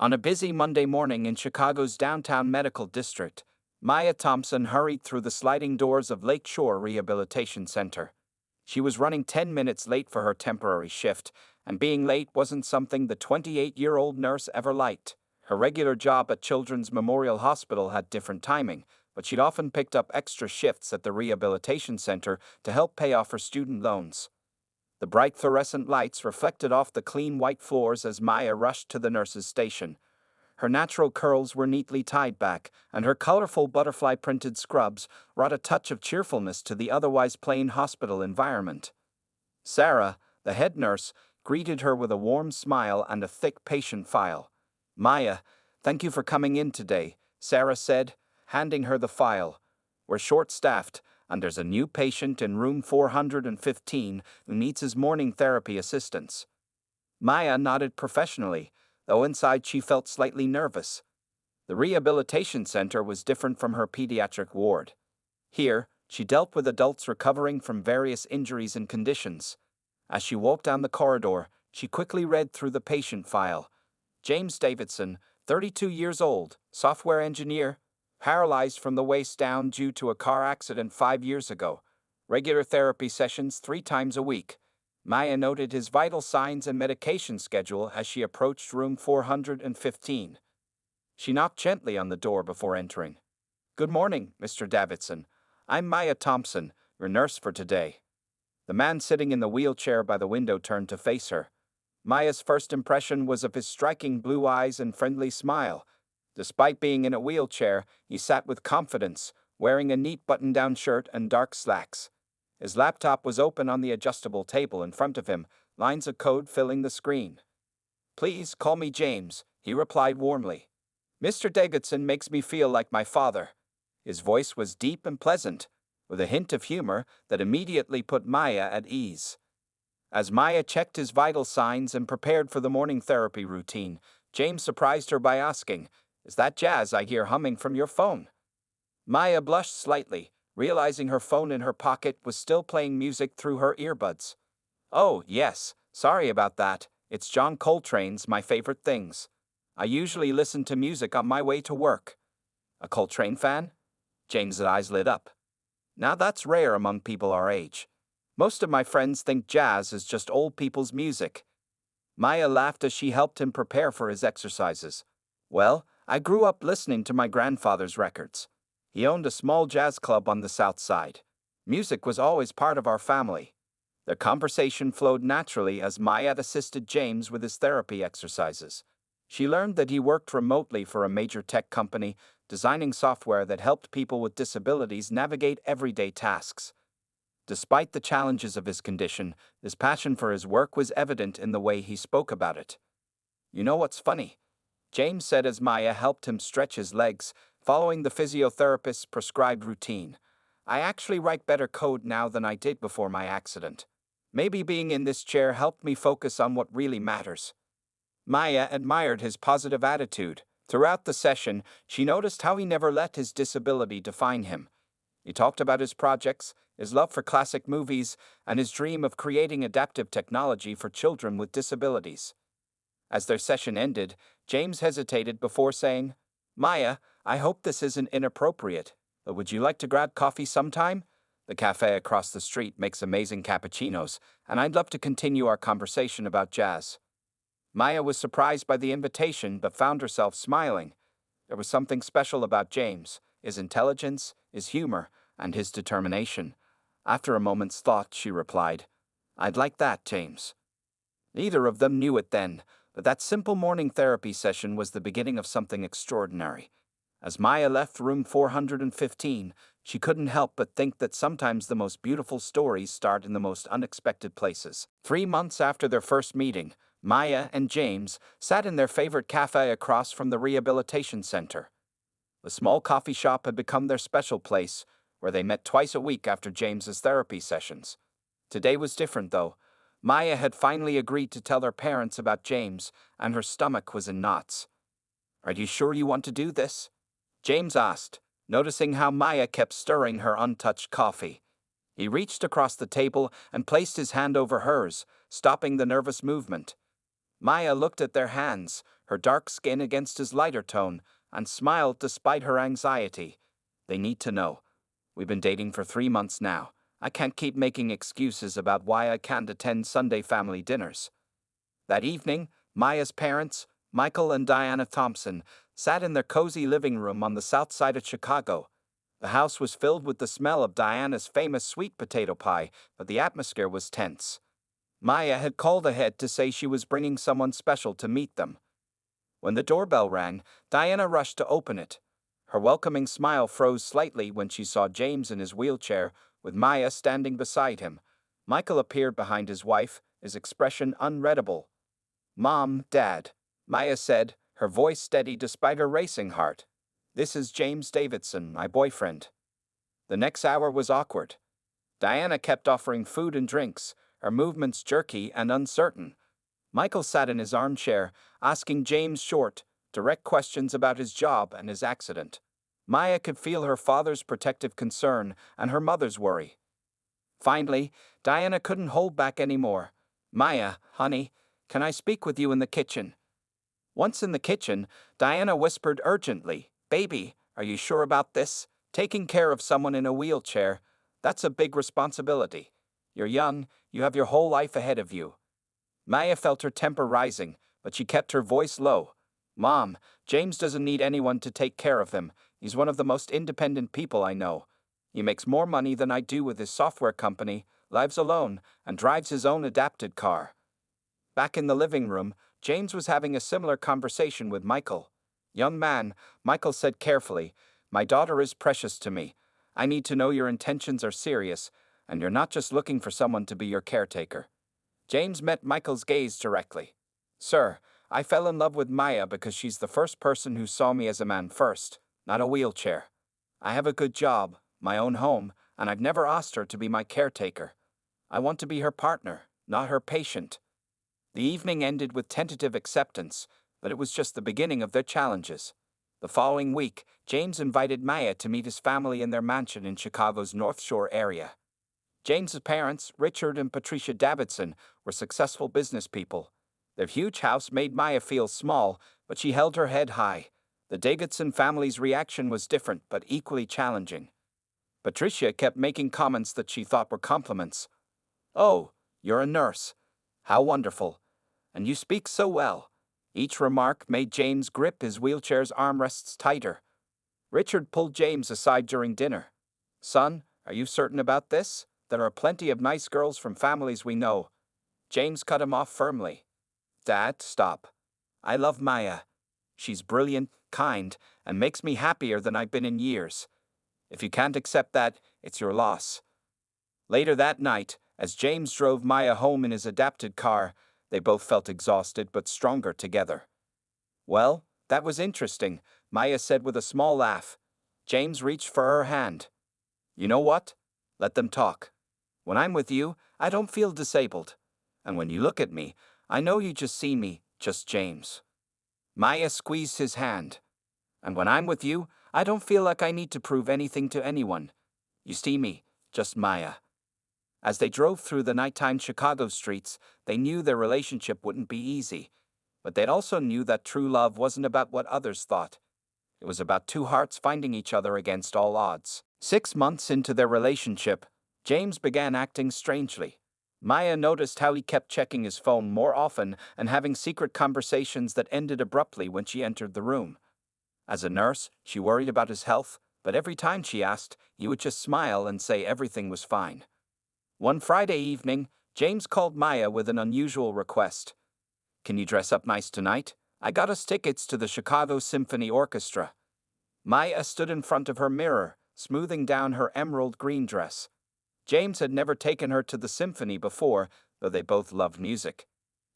On a busy Monday morning in Chicago's downtown medical district, Maya Thompson hurried through the sliding doors of Lakeshore Rehabilitation Center. She was running 10 minutes late for her temporary shift, and being late wasn't something the 28-year-old nurse ever liked. Her regular job at Children's Memorial Hospital had different timing, but she'd often picked up extra shifts at the rehabilitation center to help pay off her student loans. The bright fluorescent lights reflected off the clean white floors as Maya rushed to the nurse's station. Her natural curls were neatly tied back, and her colorful butterfly-printed scrubs brought a touch of cheerfulness to the otherwise plain hospital environment. Sarah, the head nurse, greeted her with a warm smile and a thick patient file. "Maya, thank you for coming in today," Sarah said, handing her the file. "We're short-staffed, and there's a new patient in room 415 who needs his morning therapy assistance." Maya nodded professionally, though inside she felt slightly nervous. The rehabilitation center was different from her pediatric ward. Here, she dealt with adults recovering from various injuries and conditions. As she walked down the corridor, she quickly read through the patient file. James Davidson, 32 years old, software engineer, paralyzed from the waist down due to a car accident 5 years ago. Regular therapy sessions 3 times a week. Maya noted his vital signs and medication schedule as she approached room 415. She knocked gently on the door before entering. "Good morning, Mr. Davidson. I'm Maya Thompson, your nurse for today." The man sitting in the wheelchair by the window turned to face her. Maya's first impression was of his striking blue eyes and friendly smile. Despite being in a wheelchair, he sat with confidence, wearing a neat button-down shirt and dark slacks. His laptop was open on the adjustable table in front of him, lines of code filling the screen. "Please call me James," he replied warmly. "Mr. Davidson makes me feel like my father." His voice was deep and pleasant, with a hint of humor that immediately put Maya at ease. As Maya checked his vital signs and prepared for the morning therapy routine, James surprised her by asking, "Is that jazz I hear humming from your phone?" Maya blushed slightly, realizing her phone in her pocket was still playing music through her earbuds. "Oh, yes, sorry about that. It's John Coltrane's My Favorite Things. I usually listen to music on my way to work." "A Coltrane fan?" James's eyes lit up. "Now that's rare among people our age. Most of my friends think jazz is just old people's music." Maya laughed as she helped him prepare for his exercises. "Well, I grew up listening to my grandfather's records. He owned a small jazz club on the south side. Music was always part of our family." Their conversation flowed naturally as Maya assisted James with his therapy exercises. She learned that he worked remotely for a major tech company, designing software that helped people with disabilities navigate everyday tasks. Despite the challenges of his condition, his passion for his work was evident in the way he spoke about it. "You know what's funny?" James said as Maya helped him stretch his legs, following the physiotherapist's prescribed routine. "I actually write better code now than I did before my accident. Maybe being in this chair helped me focus on what really matters." Maya admired his positive attitude. Throughout the session, she noticed how he never let his disability define him. He talked about his projects, his love for classic movies, and his dream of creating adaptive technology for children with disabilities. As their session ended, James hesitated before saying, "Maya, I hope this isn't inappropriate, but would you like to grab coffee sometime? The cafe across the street makes amazing cappuccinos, and I'd love to continue our conversation about jazz." Maya was surprised by the invitation but found herself smiling. There was something special about James, his intelligence, his humor, and his determination. After a moment's thought, she replied, "I'd like that, James." Neither of them knew it then, but that simple morning therapy session was the beginning of something extraordinary. As Maya left room 415, she couldn't help but think that sometimes the most beautiful stories start in the most unexpected places. 3 months after their first meeting, Maya and James sat in their favorite cafe across from the rehabilitation center. The small coffee shop had become their special place, where they met twice a week after James's therapy sessions. Today was different, though. Maya had finally agreed to tell her parents about James, and her stomach was in knots. "Are you sure you want to do this?" James asked, noticing how Maya kept stirring her untouched coffee. He reached across the table and placed his hand over hers, stopping the nervous movement. Maya looked at their hands, her dark skin against his lighter tone, and smiled despite her anxiety. "They need to know. We've been dating for 3 months now. I can't keep making excuses about why I can't attend Sunday family dinners." That evening, Maya's parents, Michael and Diana Thompson, sat in their cozy living room on the south side of Chicago. The house was filled with the smell of Diana's famous sweet potato pie, but the atmosphere was tense. Maya had called ahead to say she was bringing someone special to meet them. When the doorbell rang, Diana rushed to open it. Her welcoming smile froze slightly when she saw James in his wheelchair, with Maya standing beside him. Michael appeared behind his wife, his expression unreadable. "Mom, Dad," Maya said, her voice steady despite her racing heart. "This is James Davidson, my boyfriend." The next hour was awkward. Diana kept offering food and drinks, her movements jerky and uncertain. Michael sat in his armchair, asking James short, direct questions about his job and his accident. Maya could feel her father's protective concern and her mother's worry. Finally, Diana couldn't hold back anymore. "Maya, honey, can I speak with you in the kitchen?" Once in the kitchen, Diana whispered urgently, "Baby, are you sure about this? Taking care of someone in a wheelchair, that's a big responsibility. You're young, you have your whole life ahead of you." Maya felt her temper rising, but she kept her voice low. "Mom, James doesn't need anyone to take care of him. He's one of the most independent people I know. He makes more money than I do with his software company, lives alone, and drives his own adapted car." Back in the living room, James was having a similar conversation with Michael. "Young man," Michael said carefully, "my daughter is precious to me. I need to know your intentions are serious, and you're not just looking for someone to be your caretaker." James met Michael's gaze directly. "Sir, I fell in love with Maya because she's the first person who saw me as a man first, not a wheelchair. I have a good job, my own home, and I've never asked her to be my caretaker. I want to be her partner, not her patient." The evening ended with tentative acceptance, but it was just the beginning of their challenges. The following week, James invited Maya to meet his family in their mansion in Chicago's North Shore area. James's parents, Richard and Patricia Davidson, were successful business people. Their huge house made Maya feel small, but she held her head high. The Davidson family's reaction was different but equally challenging. Patricia kept making comments that she thought were compliments. "Oh, you're a nurse. How wonderful. And you speak so well." Each remark made James grip his wheelchair's armrests tighter. Richard pulled James aside during dinner. "Son, are you certain about this? There are plenty of nice girls from families we know." James cut him off firmly. "Dad, stop. I love Maya. She's brilliant, kind, and makes me happier than I've been in years. If you can't accept that, it's your loss." Later that night, as James drove Maya home in his adapted car, they both felt exhausted but stronger together. "Well, that was interesting," Maya said with a small laugh. James reached for her hand. "You know what? Let them talk. When I'm with you, I don't feel disabled. And when you look at me, I know you just see me, just James." Maya squeezed his hand. "And when I'm with you, I don't feel like I need to prove anything to anyone. You see me, just Maya." As they drove through the nighttime Chicago streets, they knew their relationship wouldn't be easy. But they also knew that true love wasn't about what others thought. It was about two hearts finding each other against all odds. 6 months into their relationship, James began acting strangely. Maya noticed how he kept checking his phone more often and having secret conversations that ended abruptly when she entered the room. As a nurse, she worried about his health, but every time she asked, he would just smile and say everything was fine. One Friday evening, James called Maya with an unusual request. "Can you dress up nice tonight? I got us tickets to the Chicago Symphony Orchestra." Maya stood in front of her mirror, smoothing down her emerald green dress. James had never taken her to the symphony before, though they both loved music.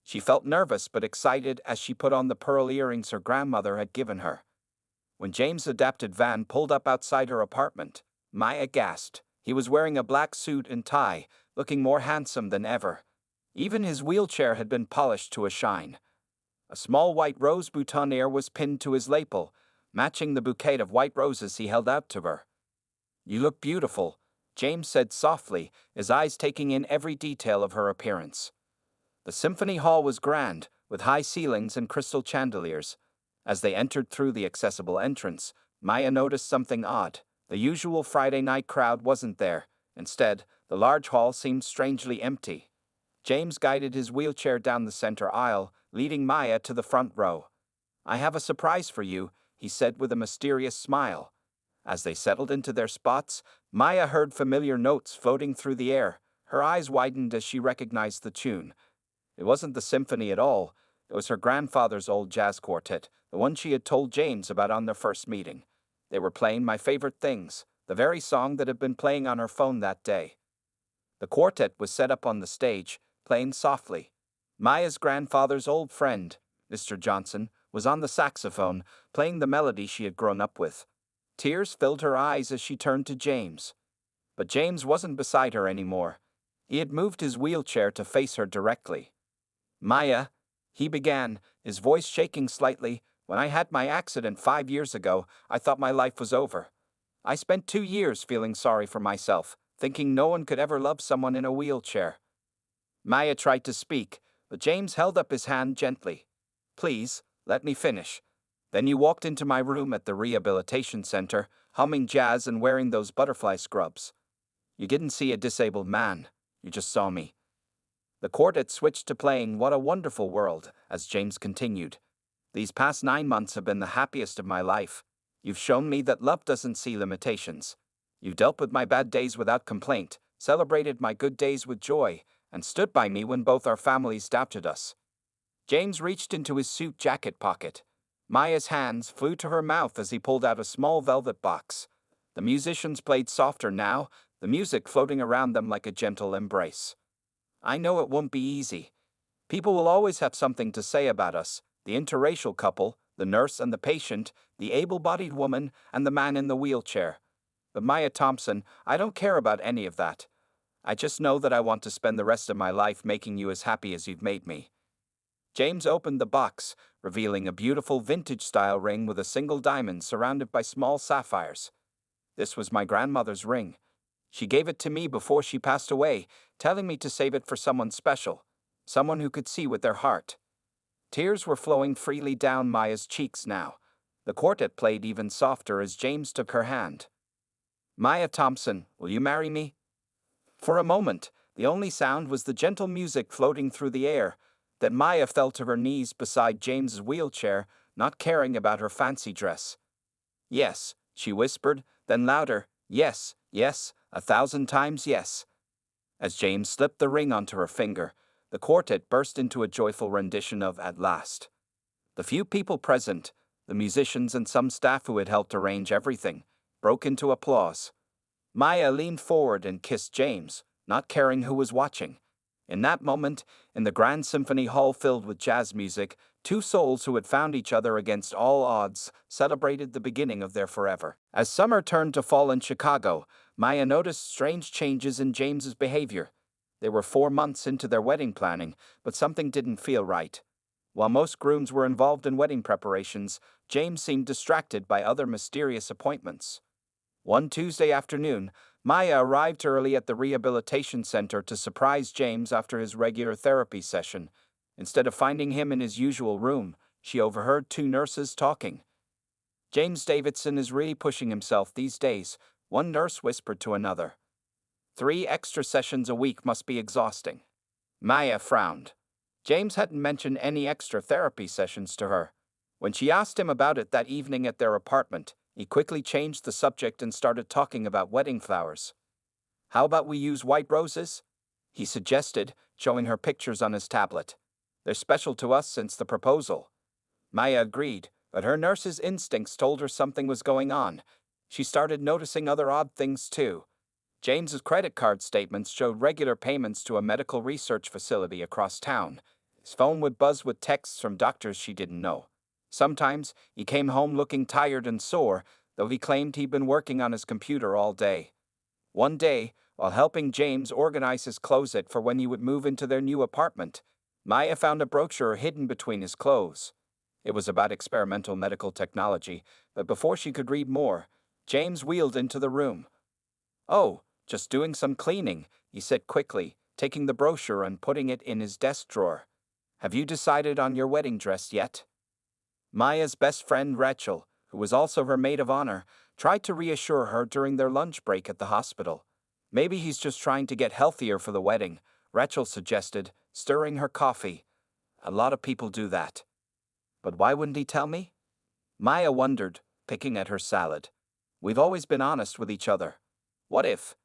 She felt nervous but excited as she put on the pearl earrings her grandmother had given her. When James' adapted van pulled up outside her apartment, Maya gasped. He was wearing a black suit and tie, looking more handsome than ever. Even his wheelchair had been polished to a shine. A small white rose boutonniere was pinned to his lapel, matching the bouquet of white roses he held out to her. "You look beautiful," James said softly, his eyes taking in every detail of her appearance. The symphony hall was grand, with high ceilings and crystal chandeliers. As they entered through the accessible entrance, Maya noticed something odd. The usual Friday night crowd wasn't there. Instead, the large hall seemed strangely empty. James guided his wheelchair down the center aisle, leading Maya to the front row. "I have a surprise for you," he said with a mysterious smile. As they settled into their spots, Maya heard familiar notes floating through the air. Her eyes widened as she recognized the tune. It wasn't the symphony at all. It was her grandfather's old jazz quartet, the one she had told James about on their first meeting. They were playing My Favorite Things, the very song that had been playing on her phone that day. The quartet was set up on the stage, playing softly. Maya's grandfather's old friend, Mr. Johnson, was on the saxophone, playing the melody she had grown up with. Tears filled her eyes as she turned to James. But James wasn't beside her anymore. He had moved his wheelchair to face her directly. "Maya," he began, his voice shaking slightly, "when I had my accident 5 years ago, I thought my life was over. I spent 2 years feeling sorry for myself, thinking no one could ever love someone in a wheelchair." Maya tried to speak, but James held up his hand gently. "Please, let me finish. Then you walked into my room at the rehabilitation center, humming jazz and wearing those butterfly scrubs. You didn't see a disabled man, you just saw me." The quartet switched to playing What a Wonderful World as James continued. "These past 9 months have been the happiest of my life. You've shown me that love doesn't see limitations. You've dealt with my bad days without complaint, celebrated my good days with joy, and stood by me when both our families doubted us." James reached into his suit jacket pocket. Maya's hands flew to her mouth as he pulled out a small velvet box. The musicians played softer now, the music floating around them like a gentle embrace. "I know it won't be easy. People will always have something to say about us, the interracial couple, the nurse and the patient, the able-bodied woman, and the man in the wheelchair. But Maya Thompson, I don't care about any of that. I just know that I want to spend the rest of my life making you as happy as you've made me." James opened the box, revealing a beautiful vintage-style ring with a single diamond surrounded by small sapphires. "This was my grandmother's ring. She gave it to me before she passed away, telling me to save it for someone special, someone who could see with their heart." Tears were flowing freely down Maya's cheeks now. The quartet played even softer as James took her hand. "Maya Thompson, will you marry me?" For a moment, the only sound was the gentle music floating through the air. Then Maya fell to her knees beside James's wheelchair, not caring about her fancy dress. "Yes," she whispered, then louder, "Yes, yes, 1,000 times yes." As James slipped the ring onto her finger, the quartet burst into a joyful rendition of At Last. The few people present, the musicians and some staff who had helped arrange everything, broke into applause. Maya leaned forward and kissed James, not caring who was watching. In that moment, in the grand symphony hall filled with jazz music, two souls who had found each other against all odds celebrated the beginning of their forever. As summer turned to fall in Chicago, Maya noticed strange changes in James's behavior. They were 4 months into their wedding planning, but something didn't feel right. While most grooms were involved in wedding preparations, James seemed distracted by other mysterious appointments. One Tuesday afternoon, Maya arrived early at the rehabilitation center to surprise James after his regular therapy session. Instead of finding him in his usual room, she overheard two nurses talking. "James Davidson is really pushing himself these days," one nurse whispered to another. 3 extra sessions a week must be exhausting." Maya frowned. James hadn't mentioned any extra therapy sessions to her. When she asked him about it that evening at their apartment, he quickly changed the subject and started talking about wedding flowers. "How about we use white roses?" he suggested, showing her pictures on his tablet. "They're special to us since the proposal." Maya agreed, but her nurse's instincts told her something was going on. She started noticing other odd things too. James's credit card statements showed regular payments to a medical research facility across town. His phone would buzz with texts from doctors she didn't know. Sometimes he came home looking tired and sore, though he claimed he'd been working on his computer all day. One day, while helping James organize his closet for when he would move into their new apartment, Maya found a brochure hidden between his clothes. It was about experimental medical technology, but before she could read more, James wheeled into the room. "Oh, just doing some cleaning," he said quickly, taking the brochure and putting it in his desk drawer. Have you decided on your wedding dress yet? Maya's best friend Rachel, who was also her maid of honor, tried to reassure her during their lunch break at the hospital. Maybe he's just trying to get healthier for the wedding, Rachel suggested, stirring her coffee. A lot of people do that. But why wouldn't he tell me? Maya wondered, picking at her salad. We've always been honest with each other. What if?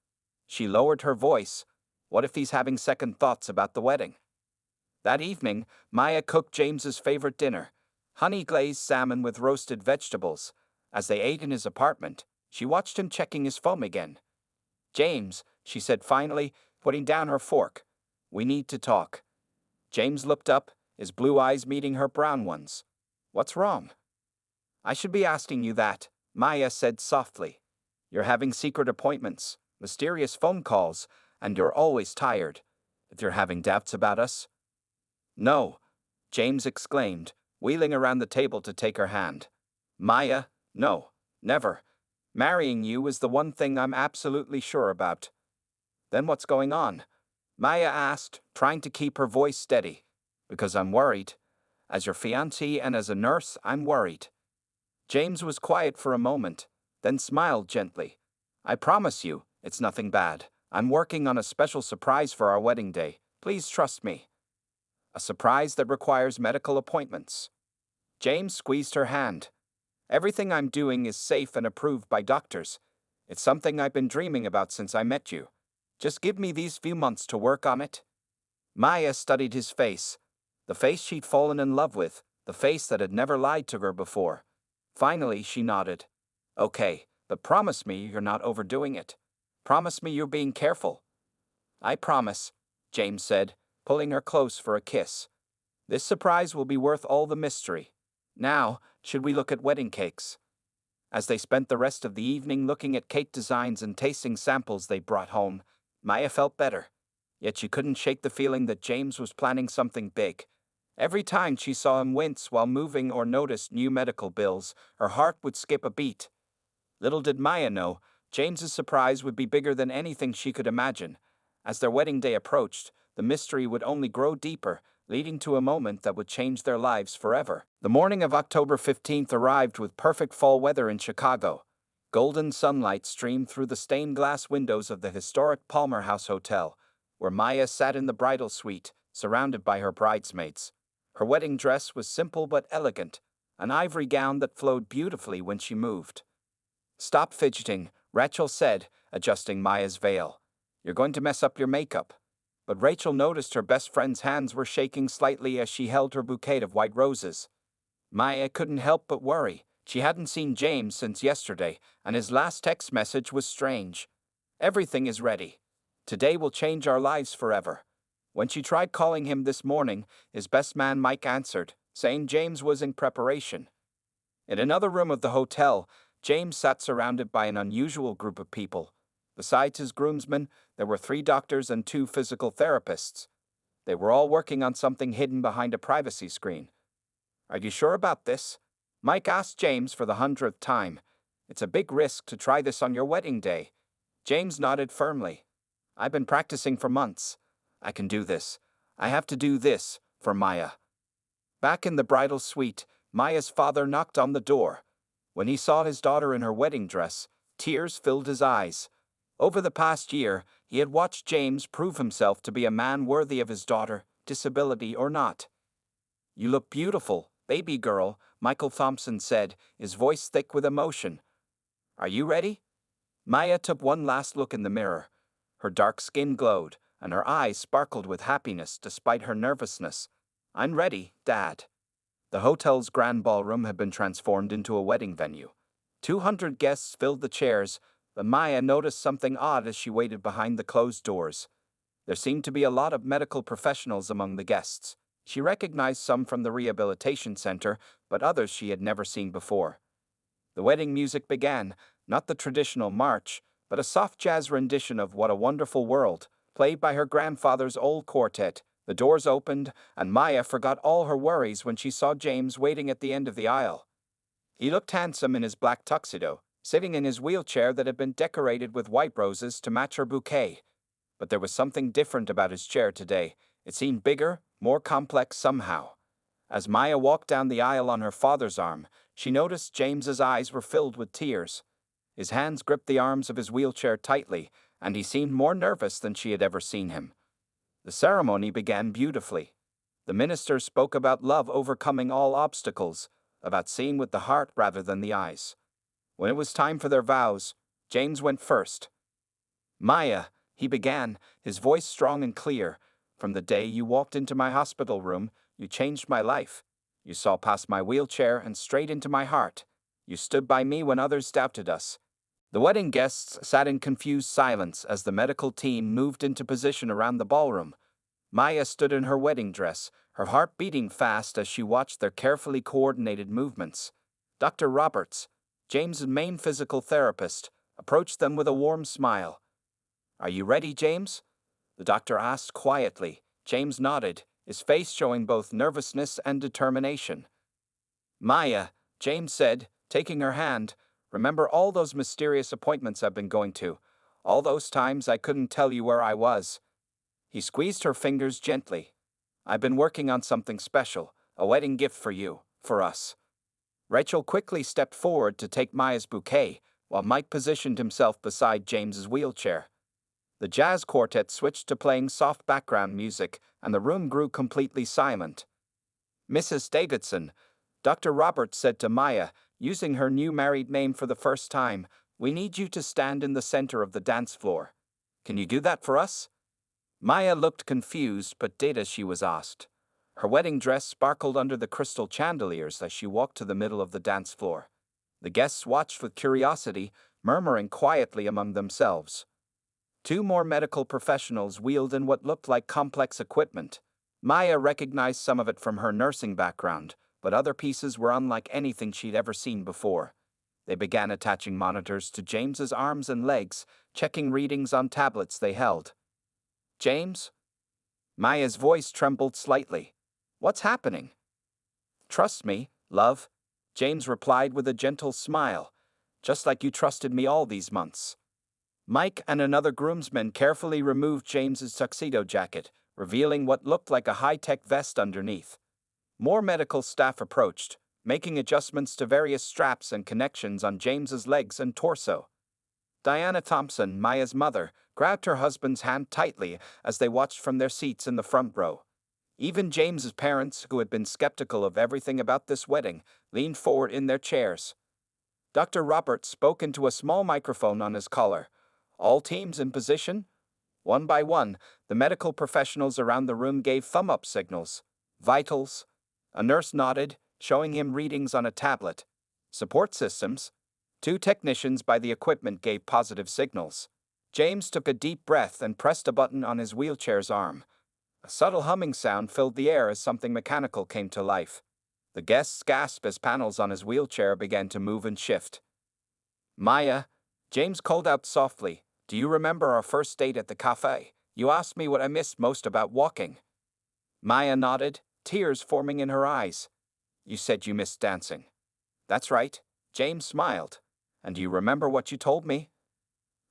She lowered her voice. What if he's having second thoughts about the wedding? That evening, Maya cooked James's favorite dinner, honey-glazed salmon with roasted vegetables. As they ate in his apartment, she watched him checking his phone again. James, she said finally, putting down her fork. We need to talk. James looked up, his blue eyes meeting her brown ones. What's wrong? I should be asking you that, Maya said softly. You're having secret appointments, mysterious phone calls, and you're always tired. If you're having doubts about us? No, James exclaimed, wheeling around the table to take her hand. Maya, no, never. Marrying you is the one thing I'm absolutely sure about. Then what's going on? Maya asked, trying to keep her voice steady. Because I'm worried. As your fiancée and as a nurse, I'm worried. James was quiet for a moment, then smiled gently. I promise you, it's nothing bad. I'm working on a special surprise for our wedding day. Please trust me. A surprise that requires medical appointments. James squeezed her hand. Everything I'm doing is safe and approved by doctors. It's something I've been dreaming about since I met you. Just give me these few months to work on it. Maya studied his face. The face she'd fallen in love with, the face that had never lied to her before. Finally, she nodded. Okay, but promise me you're not overdoing it. Promise me you're being careful. I promise, James said, pulling her close for a kiss. This surprise will be worth all the mystery. Now, should we look at wedding cakes? As they spent the rest of the evening looking at cake designs and tasting samples they brought home, Maya felt better. Yet she couldn't shake the feeling that James was planning something big. Every time she saw him wince while moving or noticed new medical bills, her heart would skip a beat. Little did Maya know, James's surprise would be bigger than anything she could imagine. As their wedding day approached, the mystery would only grow deeper, leading to a moment that would change their lives forever. The morning of October 15th arrived with perfect fall weather in Chicago. Golden sunlight streamed through the stained glass windows of the historic Palmer House Hotel, where Maya sat in the bridal suite, surrounded by her bridesmaids. Her wedding dress was simple but elegant, an ivory gown that flowed beautifully when she moved. Stop fidgeting, Rachel said, adjusting Maya's veil. You're going to mess up your makeup. But Rachel noticed her best friend's hands were shaking slightly as she held her bouquet of white roses. Maya couldn't help but worry. She hadn't seen James since yesterday, and his last text message was strange. Everything is ready. Today will change our lives forever. When she tried calling him this morning, his best man Mike answered, saying James was in preparation. In another room of the hotel, James sat surrounded by an unusual group of people. Besides his groomsmen, there were 3 doctors and 2 physical therapists. They were all working on something hidden behind a privacy screen. Are you sure about this? Mike asked James for the 100th time. It's a big risk to try this on your wedding day. James nodded firmly. I've been practicing for months. I can do this. I have to do this for Maya. Back in the bridal suite, Maya's father knocked on the door. When he saw his daughter in her wedding dress, tears filled his eyes. Over the past year, he had watched James prove himself to be a man worthy of his daughter, disability or not. You look beautiful, baby girl, Michael Thompson said, his voice thick with emotion. Are you ready? Maya took one last look in the mirror. Her dark skin glowed, and her eyes sparkled with happiness despite her nervousness. I'm ready, Dad. The hotel's grand ballroom had been transformed into a wedding venue. 200 guests filled the chairs, but Maya noticed something odd as she waited behind the closed doors. There seemed to be a lot of medical professionals among the guests. She recognized some from the rehabilitation center, but others she had never seen before. The wedding music began, not the traditional march, but a soft jazz rendition of What a Wonderful World, played by her grandfather's old quartet. The doors opened, and Maya forgot all her worries when she saw James waiting at the end of the aisle. He looked handsome in his black tuxedo, sitting in his wheelchair that had been decorated with white roses to match her bouquet. But there was something different about his chair today. It seemed bigger, more complex somehow. As Maya walked down the aisle on her father's arm, she noticed James's eyes were filled with tears. His hands gripped the arms of his wheelchair tightly, and he seemed more nervous than she had ever seen him. The ceremony began beautifully. The minister spoke about love overcoming all obstacles, about seeing with the heart rather than the eyes. When it was time for their vows, James went first. "Maya," he began, his voice strong and clear, "from the day you walked into my hospital room, you changed my life. You saw past my wheelchair and straight into my heart. You stood by me when others doubted us." The wedding guests sat in confused silence as the medical team moved into position around the ballroom. Maya stood in her wedding dress, her heart beating fast as she watched their carefully coordinated movements. Dr. Roberts, James's main physical therapist, approached them with a warm smile. "Are you ready, James?" the doctor asked quietly. James nodded, his face showing both nervousness and determination. "Maya," James said, taking her hand, "remember all those mysterious appointments I've been going to? All those times I couldn't tell you where I was?" He squeezed her fingers gently. "I've been working on something special, a wedding gift for you, for us." Rachel quickly stepped forward to take Maya's bouquet, while Mike positioned himself beside James's wheelchair. The jazz quartet switched to playing soft background music, and the room grew completely silent. "Mrs. Davidson," Dr. Roberts said to Maya, using her new married name for the first time, "we need you to stand in the center of the dance floor. Can you do that for us?" Maya looked confused but did as she was asked. Her wedding dress sparkled under the crystal chandeliers as she walked to the middle of the dance floor. The guests watched with curiosity, murmuring quietly among themselves. Two more medical professionals wheeled in what looked like complex equipment. Maya recognized some of it from her nursing background, but other pieces were unlike anything she'd ever seen before. They began attaching monitors to James's arms and legs, checking readings on tablets they held. "James?" Maya's voice trembled slightly. "What's happening?" "Trust me, love," James replied with a gentle smile, "just like you trusted me all these months." Mike and another groomsman carefully removed James's tuxedo jacket, revealing what looked like a high-tech vest underneath. More medical staff approached, making adjustments to various straps and connections on James's legs and torso. Diana Thompson, Maya's mother, grabbed her husband's hand tightly as they watched from their seats in the front row. Even James's parents, who had been skeptical of everything about this wedding, leaned forward in their chairs. Dr. Roberts spoke into a small microphone on his collar. "All teams in position?" One by one, the medical professionals around the room gave thumb-up signals. "Vitals?" A nurse nodded, showing him readings on a tablet. "Support systems?" Two technicians by the equipment gave positive signals. James took a deep breath and pressed a button on his wheelchair's arm. A subtle humming sound filled the air as something mechanical came to life. The guests gasped as panels on his wheelchair began to move and shift. "Maya," James called out softly, "do you remember our first date at the cafe? You asked me what I missed most about walking." Maya nodded, tears forming in her eyes. "You said you missed dancing." "That's right," James smiled. "And do you remember what you told me?"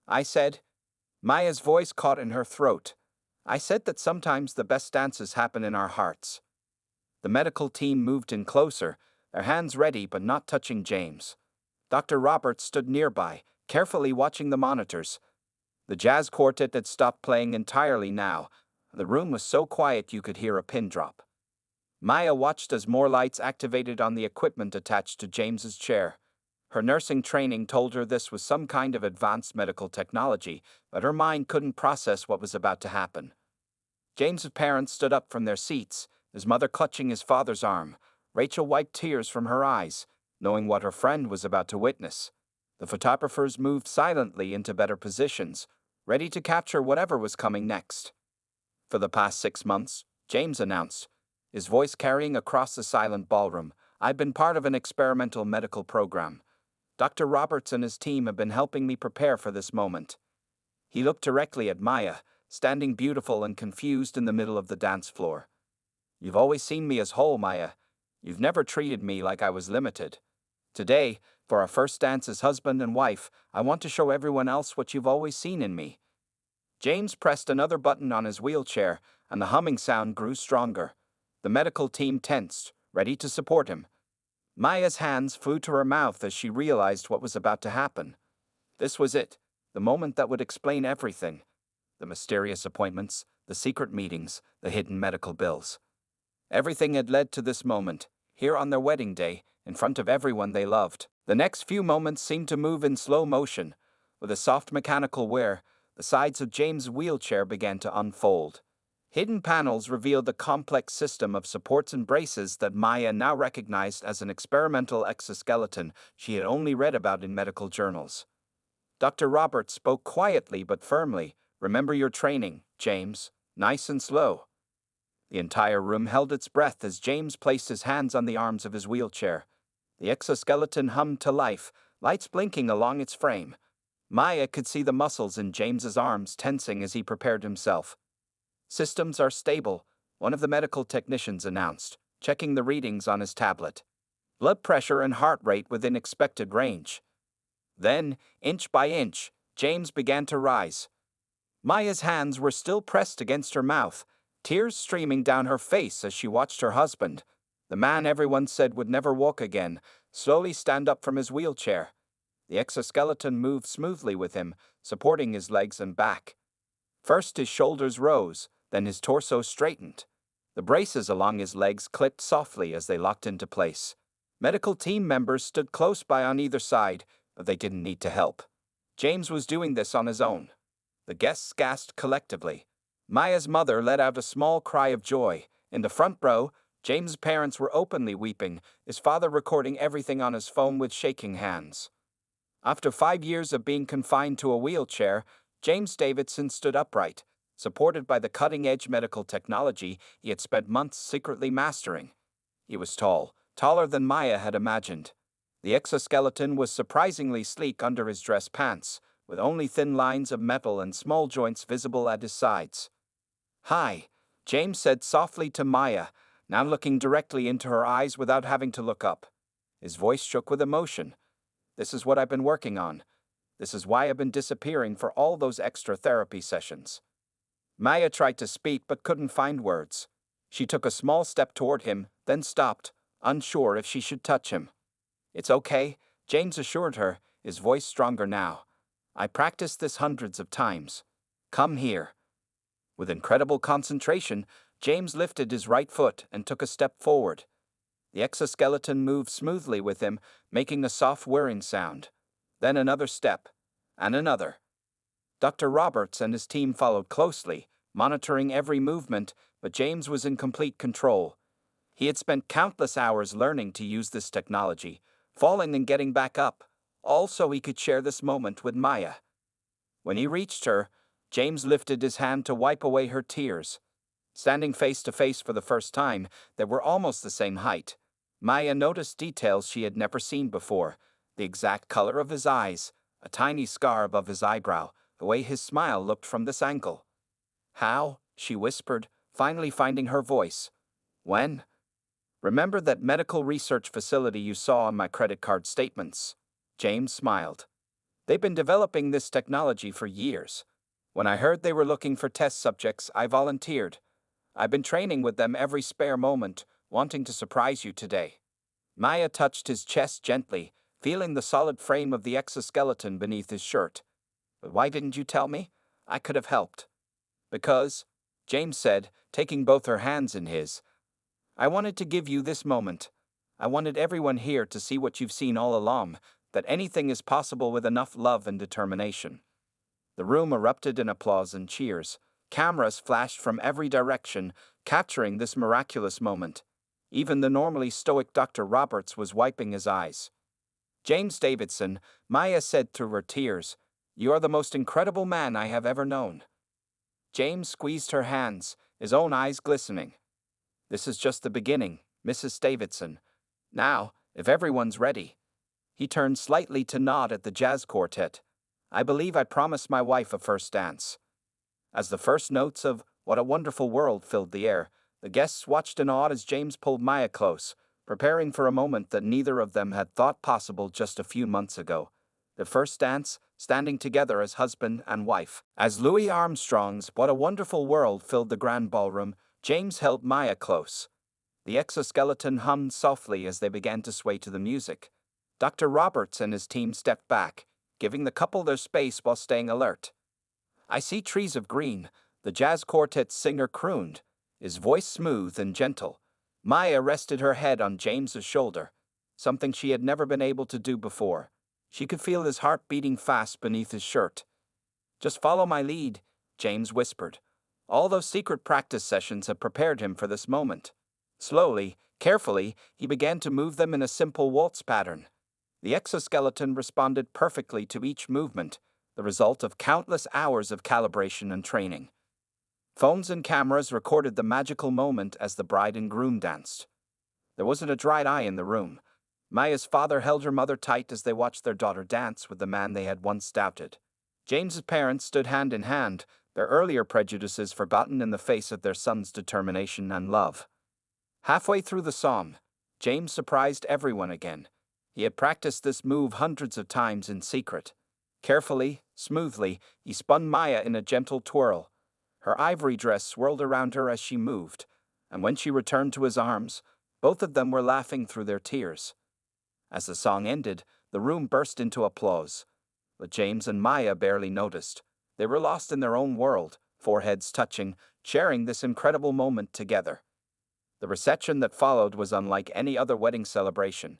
I said. Maya's voice caught in her throat. "I said that sometimes the best dances happen in our hearts." The medical team moved in closer, their hands ready but not touching James. Dr. Roberts stood nearby, carefully watching the monitors. The jazz quartet had stopped playing entirely now. The room was so quiet you could hear a pin drop. Maya watched as more lights activated on the equipment attached to James's chair. Her nursing training told her this was some kind of advanced medical technology, but her mind couldn't process what was about to happen. James's parents stood up from their seats, his mother clutching his father's arm. Rachel wiped tears from her eyes, knowing what her friend was about to witness. The photographers moved silently into better positions, ready to capture whatever was coming next. "For the past 6 months," James announced, his voice carrying across the silent ballroom, "I've been part of an experimental medical program. Dr. Roberts and his team have been helping me prepare for this moment." He looked directly at Maya, standing beautiful and confused in the middle of the dance floor. "You've always seen me as whole, Maya. You've never treated me like I was limited. Today, for our first dance as husband and wife, I want to show everyone else what you've always seen in me." James pressed another button on his wheelchair, and the humming sound grew stronger. The medical team tensed, ready to support him. Maya's hands flew to her mouth as she realized what was about to happen. This was it, the moment that would explain everything. The mysterious appointments, the secret meetings, the hidden medical bills. Everything had led to this moment, here on their wedding day, in front of everyone they loved. The next few moments seemed to move in slow motion. With a soft mechanical whir, the sides of James' wheelchair began to unfold. Hidden panels revealed the complex system of supports and braces that Maya now recognized as an experimental exoskeleton she had only read about in medical journals. Dr. Roberts spoke quietly but firmly. "Remember your training, James. Nice and slow." The entire room held its breath as James placed his hands on the arms of his wheelchair. The exoskeleton hummed to life, lights blinking along its frame. Maya could see the muscles in James's arms tensing as he prepared himself. "Systems are stable," one of the medical technicians announced, checking the readings on his tablet. Blood pressure and heart rate within expected range. Then, inch by inch, James began to rise. Maya's hands were still pressed against her mouth, tears streaming down her face as she watched her husband, the man everyone said would never walk again, slowly stand up from his wheelchair. The exoskeleton moved smoothly with him, supporting his legs and back. First his shoulders rose, then his torso straightened. The braces along his legs clicked softly as they locked into place. Medical team members stood close by on either side, but they didn't need to help. James was doing this on his own. The guests gasped collectively. Maya's mother let out a small cry of joy. In the front row, James' parents were openly weeping, his father recording everything on his phone with shaking hands. After 5 years of being confined to a wheelchair, James Davidson stood upright, supported by the cutting-edge medical technology he had spent months secretly mastering. He was tall, taller than Maya had imagined. The exoskeleton was surprisingly sleek under his dress pants, with only thin lines of metal and small joints visible at his sides. "Hi," James said softly to Maya, now looking directly into her eyes without having to look up. His voice shook with emotion. "This is what I've been working on. This is why I've been disappearing for all those extra therapy sessions." Maya tried to speak but couldn't find words. She took a small step toward him, then stopped, unsure if she should touch him. "It's okay," James assured her, his voice stronger now. "I practiced this hundreds of times. Come here." With incredible concentration, James lifted his right foot and took a step forward. The exoskeleton moved smoothly with him, making a soft whirring sound. Then another step, and another. Dr. Roberts and his team followed closely, monitoring every movement, but James was in complete control. He had spent countless hours learning to use this technology, falling and getting back up, all so he could share this moment with Maya. When he reached her, James lifted his hand to wipe away her tears. Standing face to face for the first time, they were almost the same height. Maya noticed details she had never seen before: the exact color of his eyes, a tiny scar above his eyebrow, the way his smile looked from this angle. "How?" she whispered, finally finding her voice. "When?" "Remember that medical research facility you saw on my credit card statements?" James smiled. "They've been developing this technology for years. When I heard they were looking for test subjects, I volunteered. I've been training with them every spare moment, wanting to surprise you today." Maya touched his chest gently, feeling the solid frame of the exoskeleton beneath his shirt. "But why didn't you tell me? I could have helped." "Because," James said, taking both her hands in his, "I wanted to give you this moment. I wanted everyone here to see what you've seen all along, that anything is possible with enough love and determination." The room erupted in applause and cheers. Cameras flashed from every direction, capturing this miraculous moment. Even the normally stoic Dr. Roberts was wiping his eyes. "James Davidson," Maya said through her tears, "you are the most incredible man I have ever known." James squeezed her hands, his own eyes glistening. "This is just the beginning, Mrs. Davidson. Now, if everyone's ready." He turned slightly to nod at the jazz quartet. "I believe I promised my wife a first dance." As the first notes of "What a Wonderful World" filled the air, the guests watched in awe as James pulled Maya close, preparing for a moment that neither of them had thought possible just a few months ago. Their first dance, standing together as husband and wife. As Louis Armstrong's "What a Wonderful World" filled the grand ballroom, James held Maya close. The exoskeleton hummed softly as they began to sway to the music. Dr. Roberts and his team stepped back, giving the couple their space while staying alert. "I see trees of green," the jazz quartet's singer crooned, his voice smooth and gentle. Maya rested her head on James's shoulder, something she had never been able to do before. She could feel his heart beating fast beneath his shirt. "Just follow my lead," James whispered. All those secret practice sessions had prepared him for this moment. Slowly, carefully, he began to move them in a simple waltz pattern. The exoskeleton responded perfectly to each movement, the result of countless hours of calibration and training. Phones and cameras recorded the magical moment as the bride and groom danced. There wasn't a dry eye in the room. Maya's father held her mother tight as they watched their daughter dance with the man they had once doubted. James's parents stood hand in hand, their earlier prejudices forgotten in the face of their son's determination and love. Halfway through the song, James surprised everyone again. He had practiced this move hundreds of times in secret. Carefully, smoothly, he spun Maya in a gentle twirl. Her ivory dress swirled around her as she moved, and when she returned to his arms, both of them were laughing through their tears. As the song ended, the room burst into applause. But James and Maya barely noticed. They were lost in their own world, foreheads touching, sharing this incredible moment together. The reception that followed was unlike any other wedding celebration.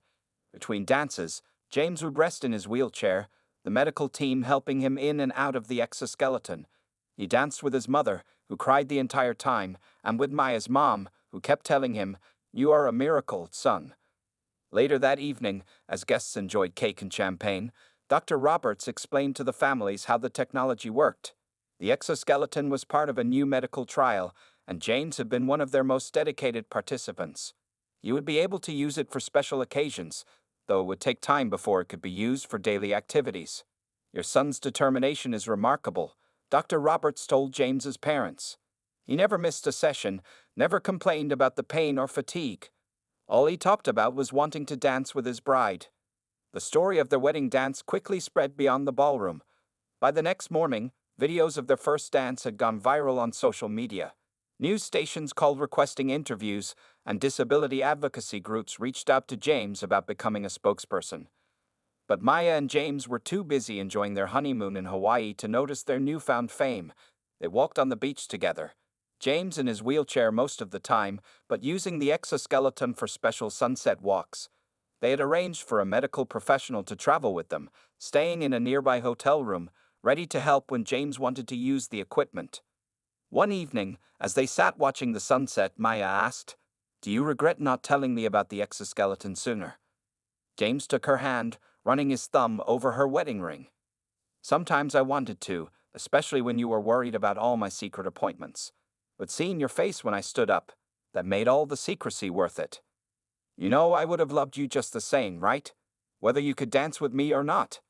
Between dances, James would rest in his wheelchair, the medical team helping him in and out of the exoskeleton. He danced with his mother, who cried the entire time, and with Maya's mom, who kept telling him, "You are a miracle, son." Later that evening, as guests enjoyed cake and champagne, Dr. Roberts explained to the families how the technology worked. The exoskeleton was part of a new medical trial, and James had been one of their most dedicated participants. You would be able to use it for special occasions, though it would take time before it could be used for daily activities. "Your son's determination is remarkable," Dr. Roberts told James's parents. "He never missed a session, never complained about the pain or fatigue. All he talked about was wanting to dance with his bride." The story of their wedding dance quickly spread beyond the ballroom. By the next morning, videos of their first dance had gone viral on social media. News stations called requesting interviews, and disability advocacy groups reached out to James about becoming a spokesperson. But Maya and James were too busy enjoying their honeymoon in Hawaii to notice their newfound fame. They walked on the beach together, James in his wheelchair most of the time, but using the exoskeleton for special sunset walks. They had arranged for a medical professional to travel with them, staying in a nearby hotel room, ready to help when James wanted to use the equipment. One evening, as they sat watching the sunset, Maya asked, "Do you regret not telling me about the exoskeleton sooner?" James took her hand, running his thumb over her wedding ring. "Sometimes I wanted to, especially when you were worried about all my secret appointments. But seeing your face when I stood up, that made all the secrecy worth it. You know I would have loved you just the same, right? Whether you could dance with me or not."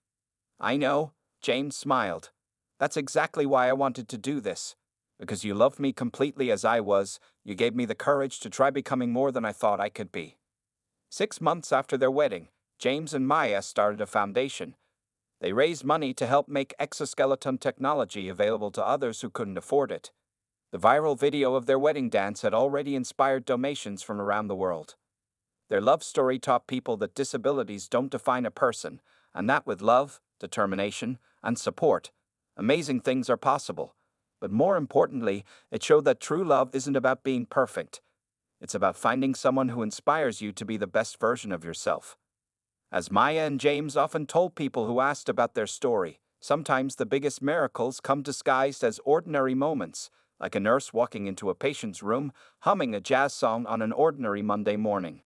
"I know," James smiled. "That's exactly why I wanted to do this. Because you loved me completely as I was, you gave me the courage to try becoming more than I thought I could be." 6 months after their wedding, James and Maya started a foundation. They raised money to help make exoskeleton technology available to others who couldn't afford it. The viral video of their wedding dance had already inspired donations from around the world. Their love story taught people that disabilities don't define a person, and that with love, determination, and support, amazing things are possible. But more importantly, it showed that true love isn't about being perfect. It's about finding someone who inspires you to be the best version of yourself. As Maya and James often told people who asked about their story, sometimes the biggest miracles come disguised as ordinary moments, like a nurse walking into a patient's room, humming a jazz song on an ordinary Monday morning.